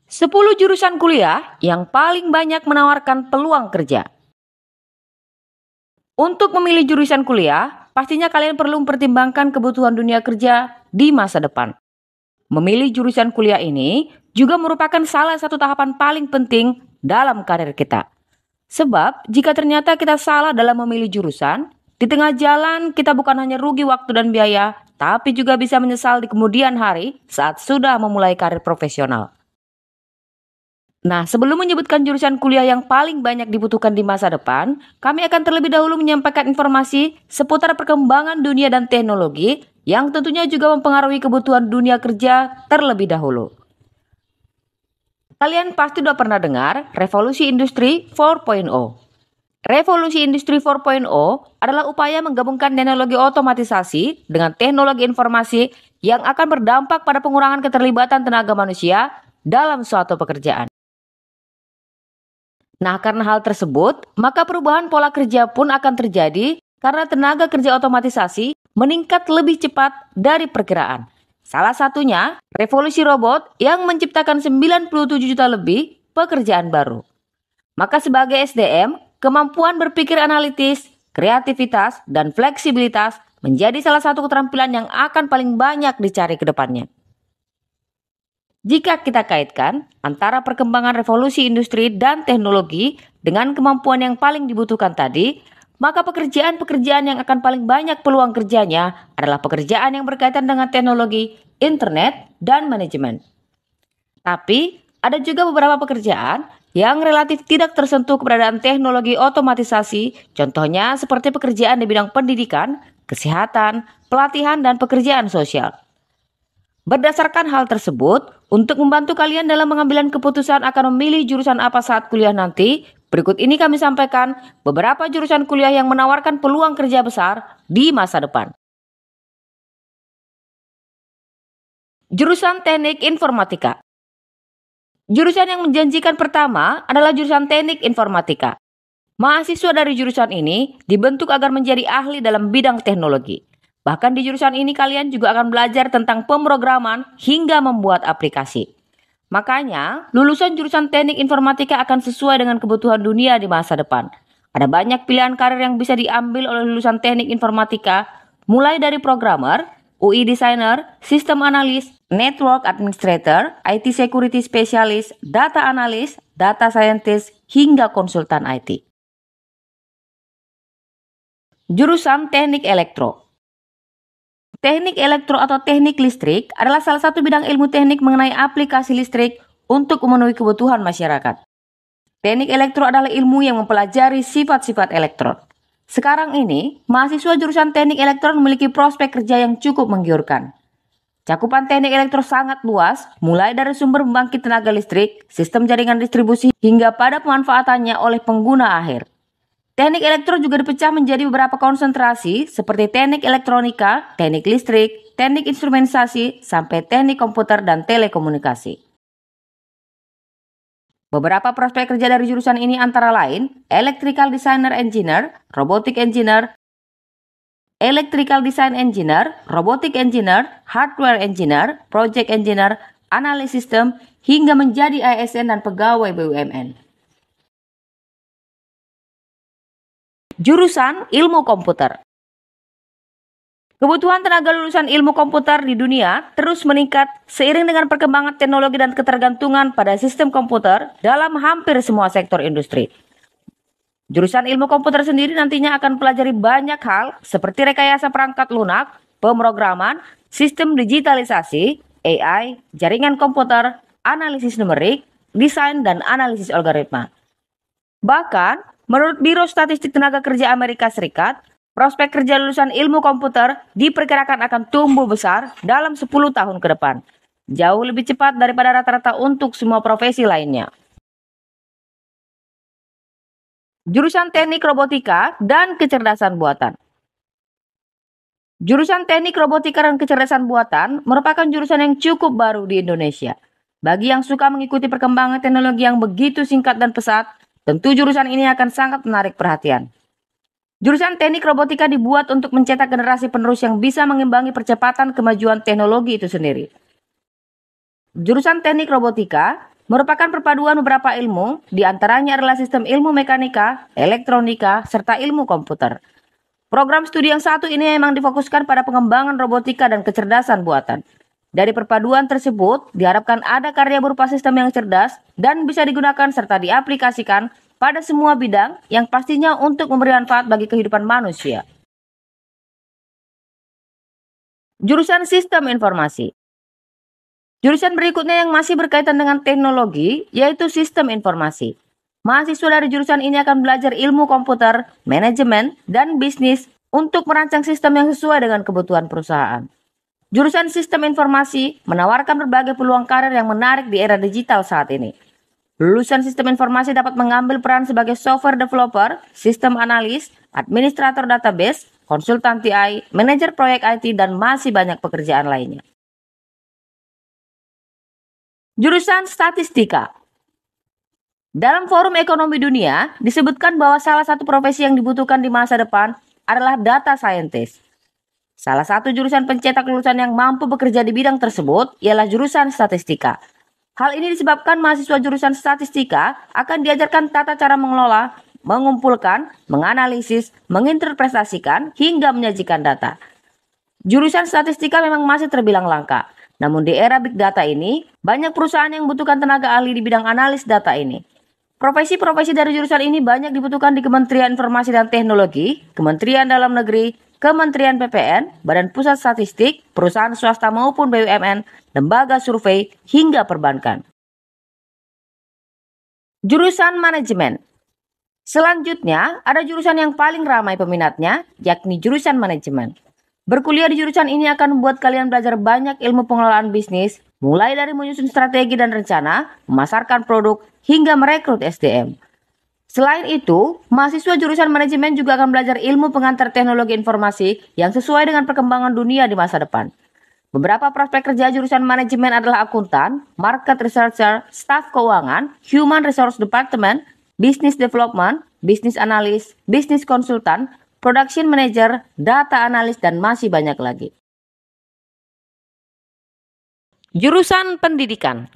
10 jurusan kuliah yang paling banyak menawarkan peluang kerja. Untuk memilih jurusan kuliah, pastinya kalian perlu mempertimbangkan kebutuhan dunia kerja di masa depan. Memilih jurusan kuliah ini juga merupakan salah satu tahapan paling penting dalam karir kita. Sebab, jika ternyata kita salah dalam memilih jurusan, di tengah jalan kita bukan hanya rugi waktu dan biaya, tapi juga bisa menyesal di kemudian hari saat sudah memulai karir profesional. Nah, sebelum menyebutkan jurusan kuliah yang paling banyak dibutuhkan di masa depan, kami akan terlebih dahulu menyampaikan informasi seputar perkembangan dunia dan teknologi yang tentunya juga mempengaruhi kebutuhan dunia kerja terlebih dahulu. Kalian pasti sudah pernah dengar Revolusi Industri 4.0. Revolusi Industri 4.0 adalah upaya menggabungkan teknologi otomatisasi dengan teknologi informasi yang akan berdampak pada pengurangan keterlibatan tenaga manusia dalam suatu pekerjaan. Nah, karena hal tersebut, maka perubahan pola kerja pun akan terjadi karena tenaga kerja otomatisasi meningkat lebih cepat dari perkiraan. Salah satunya, revolusi robot yang menciptakan 97 juta lebih pekerjaan baru. Maka sebagai SDM, kemampuan berpikir analitis, kreativitas, dan fleksibilitas menjadi salah satu keterampilan yang akan paling banyak dicari ke depannya. Jika kita kaitkan antara perkembangan revolusi industri dan teknologi dengan kemampuan yang paling dibutuhkan tadi, maka pekerjaan-pekerjaan yang akan paling banyak peluang kerjanya adalah pekerjaan yang berkaitan dengan teknologi, internet, dan manajemen. Tapi, ada juga beberapa pekerjaan yang relatif tidak tersentuh keberadaan teknologi otomatisasi, contohnya seperti pekerjaan di bidang pendidikan, kesehatan, pelatihan, dan pekerjaan sosial. Berdasarkan hal tersebut, untuk membantu kalian dalam pengambilan keputusan akan memilih jurusan apa saat kuliah nanti, berikut ini kami sampaikan beberapa jurusan kuliah yang menawarkan peluang kerja besar di masa depan. Jurusan Teknik Informatika. Jurusan yang menjanjikan pertama adalah jurusan Teknik Informatika. Mahasiswa dari jurusan ini dibentuk agar menjadi ahli dalam bidang teknologi. Bahkan di jurusan ini kalian juga akan belajar tentang pemrograman hingga membuat aplikasi. Makanya, lulusan jurusan Teknik Informatika akan sesuai dengan kebutuhan dunia di masa depan. Ada banyak pilihan karir yang bisa diambil oleh lulusan Teknik Informatika, mulai dari programmer, UI designer, sistem analis, network administrator, IT security specialist, data analis, data scientist, hingga konsultan IT. Jurusan Teknik Elektro. Teknik elektro atau teknik listrik adalah salah satu bidang ilmu teknik mengenai aplikasi listrik untuk memenuhi kebutuhan masyarakat. Teknik elektro adalah ilmu yang mempelajari sifat-sifat elektron. Sekarang ini, mahasiswa jurusan teknik elektron memiliki prospek kerja yang cukup menggiurkan. Cakupan teknik elektro sangat luas, mulai dari sumber pembangkit tenaga listrik, sistem jaringan distribusi, hingga pada pemanfaatannya oleh pengguna akhir. Teknik elektro juga dipecah menjadi beberapa konsentrasi seperti teknik elektronika, teknik listrik, teknik instrumentasi, sampai teknik komputer dan telekomunikasi. Beberapa prospek kerja dari jurusan ini antara lain Electrical Designer Engineer, Robotic Engineer, Electrical Design Engineer, Robotic Engineer, Hardware Engineer, Project Engineer, Analis Sistem, hingga menjadi ASN dan pegawai BUMN. Jurusan Ilmu Komputer. Kebutuhan tenaga lulusan ilmu komputer di dunia terus meningkat seiring dengan perkembangan teknologi dan ketergantungan pada sistem komputer dalam hampir semua sektor industri. Jurusan ilmu komputer sendiri nantinya akan pelajari banyak hal seperti rekayasa perangkat lunak, pemrograman, sistem digitalisasi, AI, jaringan komputer, analisis numerik, desain, dan analisis algoritma. Bahkan, menurut Biro Statistik Tenaga Kerja Amerika Serikat, prospek kerja lulusan ilmu komputer diperkirakan akan tumbuh besar dalam 10 tahun ke depan. Jauh lebih cepat daripada rata-rata untuk semua profesi lainnya. Jurusan Teknik Robotika dan Kecerdasan Buatan. Jurusan Teknik Robotika dan Kecerdasan Buatan merupakan jurusan yang cukup baru di Indonesia. Bagi yang suka mengikuti perkembangan teknologi yang begitu singkat dan pesat, tentu jurusan ini akan sangat menarik perhatian. Jurusan Teknik Robotika dibuat untuk mencetak generasi penerus yang bisa mengimbangi percepatan kemajuan teknologi itu sendiri. Jurusan Teknik Robotika merupakan perpaduan beberapa ilmu, di antaranya adalah sistem ilmu mekanika, elektronika, serta ilmu komputer. Program studi yang satu ini memang difokuskan pada pengembangan robotika dan kecerdasan buatan. Dari perpaduan tersebut, diharapkan ada karya berupa sistem yang cerdas dan bisa digunakan serta diaplikasikan pada semua bidang yang pastinya untuk memberi manfaat bagi kehidupan manusia. Jurusan Sistem Informasi. Jurusan berikutnya yang masih berkaitan dengan teknologi, yaitu Sistem Informasi. Mahasiswa dari jurusan ini akan belajar ilmu komputer, manajemen, dan bisnis untuk merancang sistem yang sesuai dengan kebutuhan perusahaan. Jurusan Sistem Informasi menawarkan berbagai peluang karir yang menarik di era digital saat ini. Lulusan Sistem Informasi dapat mengambil peran sebagai software developer, sistem analis, administrator database, konsultan TI, manajer proyek IT, dan masih banyak pekerjaan lainnya. Jurusan Statistika. Dalam Forum Ekonomi Dunia, disebutkan bahwa salah satu profesi yang dibutuhkan di masa depan adalah data scientist. Salah satu jurusan pencetak lulusan yang mampu bekerja di bidang tersebut ialah jurusan Statistika. Hal ini disebabkan mahasiswa jurusan Statistika akan diajarkan tata cara mengelola, mengumpulkan, menganalisis, menginterpretasikan, hingga menyajikan data. Jurusan Statistika memang masih terbilang langka. Namun di era Big Data ini, banyak perusahaan yang membutuhkan tenaga ahli di bidang analis data ini. Profesi-profesi dari jurusan ini banyak dibutuhkan di Kementerian Informasi dan Teknologi, Kementerian Dalam Negeri, Kementerian PPN, Badan Pusat Statistik, perusahaan swasta maupun BUMN, lembaga survei, hingga perbankan. Jurusan Manajemen. Selanjutnya, ada jurusan yang paling ramai peminatnya, yakni jurusan Manajemen. Berkuliah di jurusan ini akan membuat kalian belajar banyak ilmu pengelolaan bisnis, mulai dari menyusun strategi dan rencana, memasarkan produk, hingga merekrut SDM. Selain itu, mahasiswa jurusan manajemen juga akan belajar ilmu pengantar teknologi informasi yang sesuai dengan perkembangan dunia di masa depan. Beberapa prospek kerja jurusan manajemen adalah akuntan, market researcher, staf keuangan, human resource department, business development, business analyst, business konsultan, production manager, data analis, dan masih banyak lagi. Jurusan Pendidikan.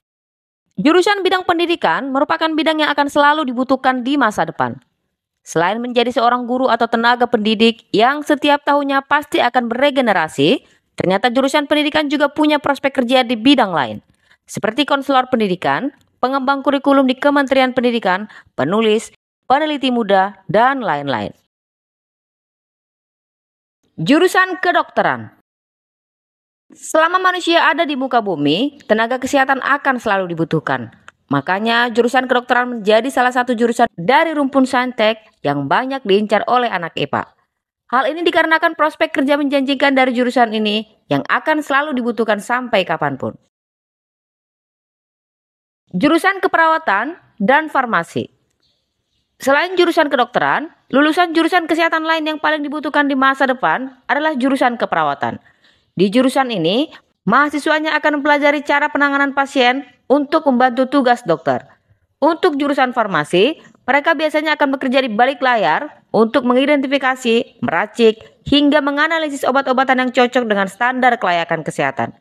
Jurusan bidang pendidikan merupakan bidang yang akan selalu dibutuhkan di masa depan. Selain menjadi seorang guru atau tenaga pendidik yang setiap tahunnya pasti akan beregenerasi, ternyata jurusan pendidikan juga punya prospek kerja di bidang lain, seperti konselor pendidikan, pengembang kurikulum di Kementerian Pendidikan, penulis, peneliti muda, dan lain-lain. Jurusan Kedokteran. Selama manusia ada di muka bumi, tenaga kesehatan akan selalu dibutuhkan. Makanya jurusan kedokteran menjadi salah satu jurusan dari rumpun saintek yang banyak diincar oleh anak IPA. Hal ini dikarenakan prospek kerja menjanjikan dari jurusan ini yang akan selalu dibutuhkan sampai kapanpun. Jurusan Keperawatan dan Farmasi. Selain jurusan kedokteran, lulusan jurusan kesehatan lain yang paling dibutuhkan di masa depan adalah jurusan keperawatan. Di jurusan ini, mahasiswanya akan mempelajari cara penanganan pasien untuk membantu tugas dokter. Untuk jurusan farmasi, mereka biasanya akan bekerja di balik layar untuk mengidentifikasi, meracik, hingga menganalisis obat-obatan yang cocok dengan standar kelayakan kesehatan.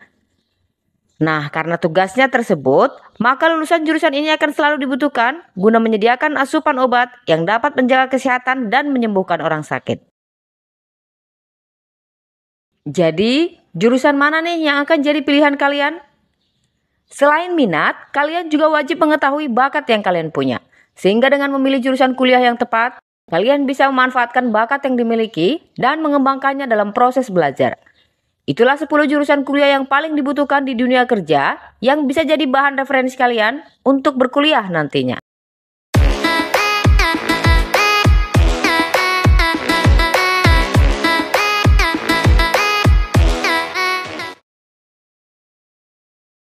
Nah, karena tugasnya tersebut, maka lulusan jurusan ini akan selalu dibutuhkan guna menyediakan asupan obat yang dapat menjaga kesehatan dan menyembuhkan orang sakit. Jadi, jurusan mana nih yang akan jadi pilihan kalian? Selain minat, kalian juga wajib mengetahui bakat yang kalian punya. Sehingga dengan memilih jurusan kuliah yang tepat, kalian bisa memanfaatkan bakat yang dimiliki dan mengembangkannya dalam proses belajar. Itulah 10 jurusan kuliah yang paling dibutuhkan di dunia kerja yang bisa jadi bahan referensi kalian untuk berkuliah nantinya.